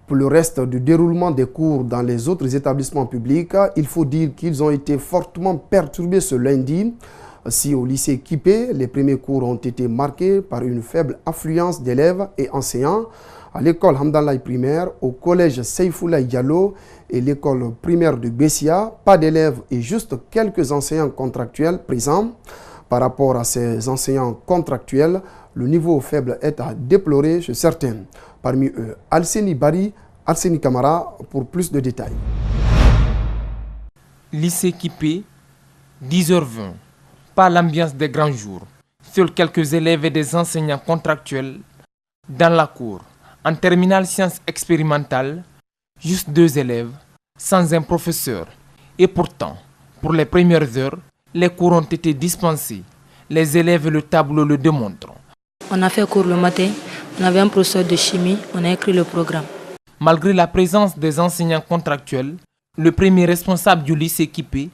Pour le reste du déroulement des cours dans les autres établissements publics, il faut dire qu'ils ont été fortement perturbés ce lundi. Si au lycée Kipé, les premiers cours ont été marqués par une faible affluence d'élèves et enseignants, à l'école Hamdallah primaire, au collège Seyfoulaye Diallo et l'école primaire de Bessia, pas d'élèves et juste quelques enseignants contractuels présents. Par rapport à ces enseignants contractuels, le niveau faible est à déplorer chez certains. Parmi eux, Alseni Bari, Alseni Kamara pour plus de détails. Lycée Kipé, 10h20. Pas l'ambiance des grands jours. Seuls quelques élèves et des enseignants contractuels dans la cour. En terminale sciences expérimentales, juste 2 élèves, sans un professeur. Et pourtant, pour les premières heures, les cours ont été dispensés. Les élèves et le tableau le démontrent. On a fait cours le matin, on avait un professeur de chimie, on a écrit le programme. Malgré la présence des enseignants contractuels, le premier responsable du lycée Kipé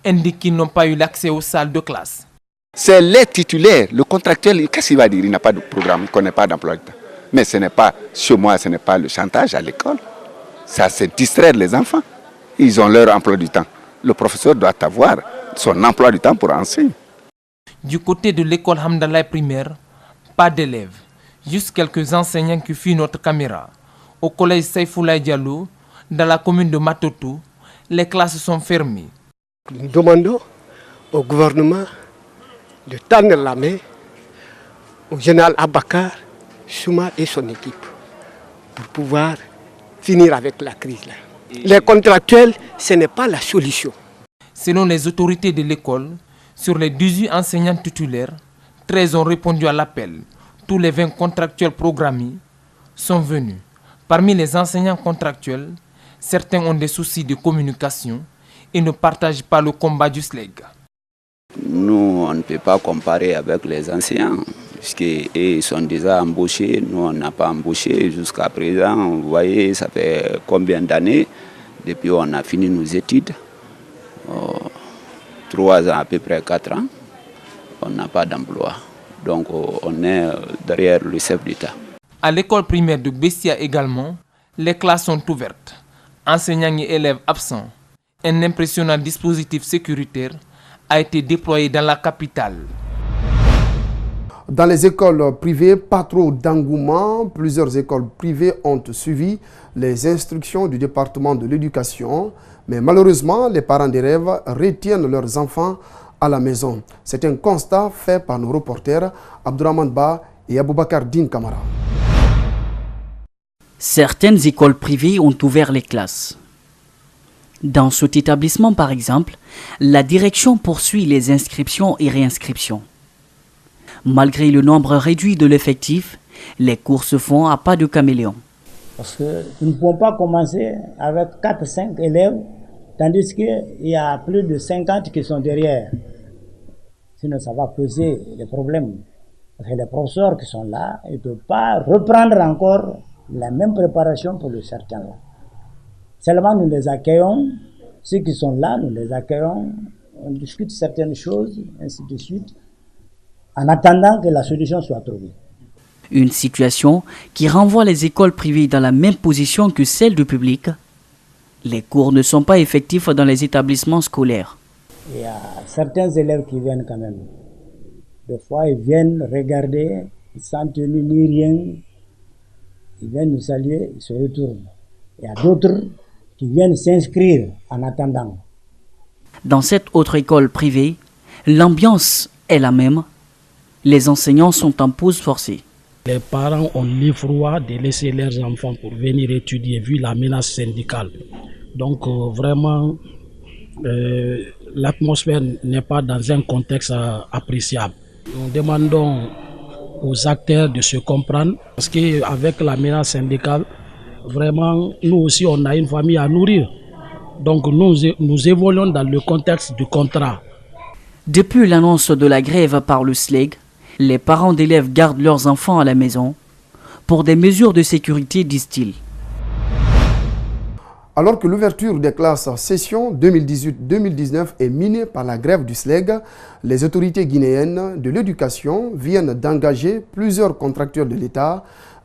indique qu'ils n'ont pas eu l'accès aux salles de classe. C'est les titulaires, le contractuel, qu'est-ce qu'il va dire? Il n'a pas de programme, il ne connaît pas d'emploi du temps. Mais ce n'est pas, chez moi, ce n'est pas le chantage à l'école. Ça, c'est distraire les enfants. Ils ont leur emploi du temps. Le professeur doit avoir son emploi du temps pour enseigner. Du côté de l'école Hamdallah primaire, pas d'élèves, juste quelques enseignants qui fuient notre caméra. Au collège Seyfoulaye Diallo, dans la commune de Matoto, les classes sont fermées. Nous demandons au gouvernement de tendre la main au général Abakar, Souma et son équipe pour pouvoir finir avec la crise là. Les contractuels, ce n'est pas la solution. Selon les autorités de l'école, sur les 18 enseignants titulaires, 13 ont répondu à l'appel. Tous les 20 contractuels programmés sont venus. Parmi les enseignants contractuels, certains ont des soucis de communication et ne partagent pas le combat du SLEG. Nous, on ne peut pas comparer avec les enseignants, puisqu'ils sont déjà embauchés. Nous, on n'a pas embauché jusqu'à présent. Vous voyez, ça fait combien d'années depuis qu'on a fini nos études? 3 ans, à peu près 4 ans. On n'a pas d'emploi. Donc, on est derrière le chef d'État. À l'école primaire de Bessia également, les classes sont ouvertes. Enseignants et élèves absents. Un impressionnant dispositif sécuritaire a été déployé dans la capitale. Dans les écoles privées, pas trop d'engouement. Plusieurs écoles privées ont suivi les instructions du département de l'éducation. Mais malheureusement, les parents d'élèves retiennent leurs enfants à la maison. C'est un constat fait par nos reporters Abdourahmane Ba et Aboubakar Din Kamara. Certaines écoles privées ont ouvert les classes. Dans cet établissement, par exemple, la direction poursuit les inscriptions et réinscriptions. Malgré le nombre réduit de l'effectif, les cours se font à pas de caméléon. Parce que nous ne pouvons pas commencer avec 4-5 élèves, tandis qu'il y a plus de 50 qui sont derrière. Sinon, ça va poser des problèmes. Parce que les professeurs qui sont là, ils ne peuvent pas reprendre encore la même préparation pour le certains là. Seulement, nous les accueillons. Ceux qui sont là, nous les accueillons. On discute certaines choses, ainsi de suite, en attendant que la solution soit trouvée. Une situation qui renvoie les écoles privées dans la même position que celle du public. Les cours ne sont pas effectifs dans les établissements scolaires. Il y a certains élèves qui viennent quand même. Des fois, ils viennent regarder, sans tenue ni rien. Ils viennent nous saluer, ils se retournent. Il y a d'autres qui viennent s'inscrire en attendant. Dans cette autre école privée, l'ambiance est la même. Les enseignants sont en pause forcée. Les parents ont l'effroi de laisser leurs enfants pour venir étudier vu la menace syndicale. Donc vraiment, l'atmosphère n'est pas dans un contexte appréciable. Nous demandons aux acteurs de se comprendre parce qu'avec la menace syndicale, vraiment, nous aussi, on a une famille à nourrir. Donc nous évoluons dans le contexte du contrat. Depuis l'annonce de la grève par le SLEG, les parents d'élèves gardent leurs enfants à la maison pour des mesures de sécurité, disent-ils. Alors que l'ouverture des classes session 2018-2019 est minée par la grève du SLEG, les autorités guinéennes de l'éducation viennent d'engager plusieurs contractuels de l'État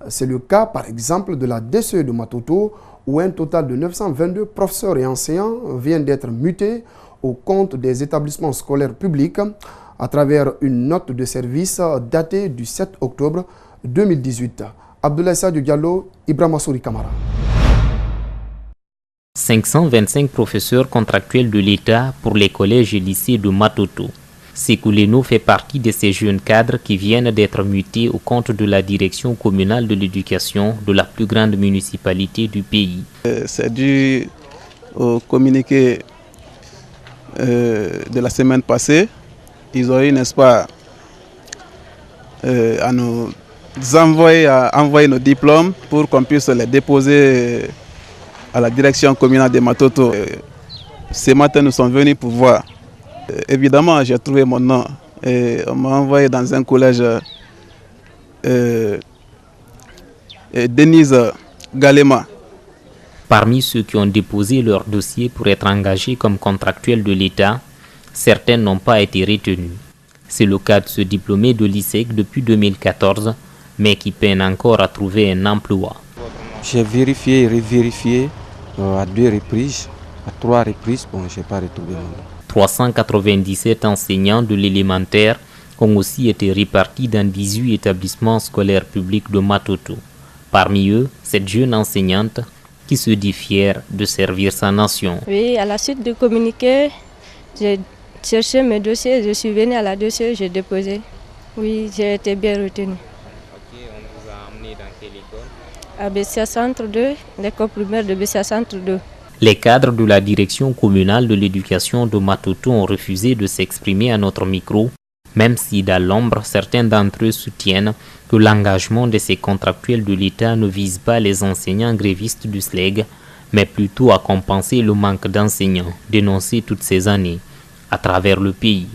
C'est le cas par exemple de la DCE de Matoto où un total de 922 professeurs et enseignants viennent d'être mutés au compte des établissements scolaires publics à travers une note de service datée du 7 octobre 2018. Abdoulaye Sadio Diallo, Ibrahima Souri Kamara. 525 professeurs contractuels de l'État pour les collèges et lycées de Matoto. Sekouleno fait partie de ces jeunes cadres qui viennent d'être mutés au compte de la direction communale de l'éducation de la plus grande municipalité du pays. C'est dû au communiqué de la semaine passée. Ils ont eu, n'est-ce pas, à nous envoyer nos diplômes pour qu'on puisse les déposer à la direction communale de Matoto. Ce matin, nous sommes venus pour voir. Évidemment, j'ai trouvé mon nom et on m'a envoyé dans un collège Denise Galema. Parmi ceux qui ont déposé leur dossier pour être engagés comme contractuels de l'État, certains n'ont pas été retenus. C'est le cas de ce diplômé de l'ISEC depuis 2014, mais qui peine encore à trouver un emploi. J'ai vérifié et revérifié à 2 reprises, à 3 reprises, bon, je n'ai pas retrouvé mon nom. 397 enseignants de l'élémentaire ont aussi été répartis dans 18 établissements scolaires publics de Matoto. Parmi eux, cette jeune enseignante qui se dit fière de servir sa nation. Oui, à la suite du communiqué, j'ai cherché mes dossiers, je suis venue à la DCE, j'ai déposé. Oui, j'ai été bien retenue. Ok, on vous a emmené dans quelle école? À Bessia Centre 2, l'école primaire de Bessia Centre 2. Les cadres de la direction communale de l'éducation de Matoto ont refusé de s'exprimer à notre micro, même si dans l'ombre, certains d'entre eux soutiennent que l'engagement de ces contractuels de l'État ne vise pas les enseignants grévistes du SLEG, mais plutôt à compenser le manque d'enseignants dénoncé toutes ces années à travers le pays.